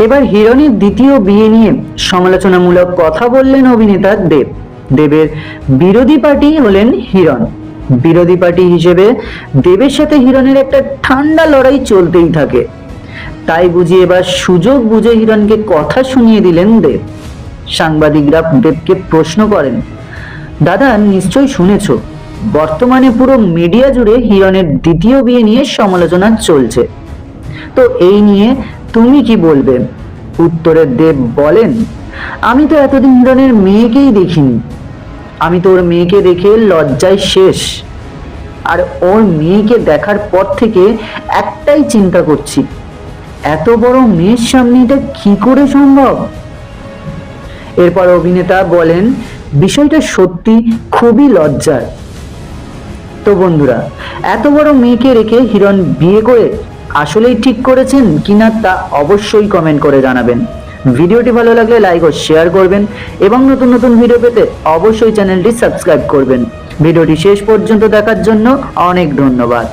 এবার হিরণের দ্বিতীয় বিয়ে নিয়ে সমালোচনামূলক কথা বললেন অভিনেতা দেব। দেবের বিরোধী পার্টি হলেন হিরণ। বিরোধী পার্টি হিসেবে দেবের সাথে হিরণের একটা ঠান্ডা লড়াই চলতেই থাকে। তাই বুঝি এবার সুযোগ বুঝে হিরণকে কথা শুনিয়ে দিলেন দেব। সাংবাদিকরা দেবকে প্রশ্ন করেন, দাদা নিশ্চয়ই শুনেছ, বর্তমানে পুরো মিডিয়া জুড়ে হিরণের দ্বিতীয় বিয়ে নিয়ে সমালোচনা চলছে, তো এই নিয়ে তুমি কি বলবে? উত্তরে দেব বলেন, আমি তো এতদিন হিরণের মেয়েকেই দেখিনি। আমি তো ওর মেয়েকে দেখে লজ্জায় শেষ। আর ওর মেয়েকে দেখার পর থেকে একটাই চিন্তা করছি, এত বড় মেয়ের সামনে এটা কি করে সম্ভব? এরপর অভিনেতা বলেন, বিষয়টা সত্যি খুবই লজ্জার। তো বন্ধুরা, এত বড় মেয়েকে রেখে হিরণ বিয়ে করে আসলেই ঠিক করেছেন কিনা তা অবশ্যই কমেন্ট করে জানাবেন। ভিডিওটি ভালো লাগলে লাইক ও শেয়ার করবেন এবং নতুন নতুন ভিডিও পেতে অবশ্যই চ্যানেলটি সাবস্ক্রাইব করবেন। ভিডিওটি শেষ পর্যন্ত দেখার জন্য অনেক ধন্যবাদ।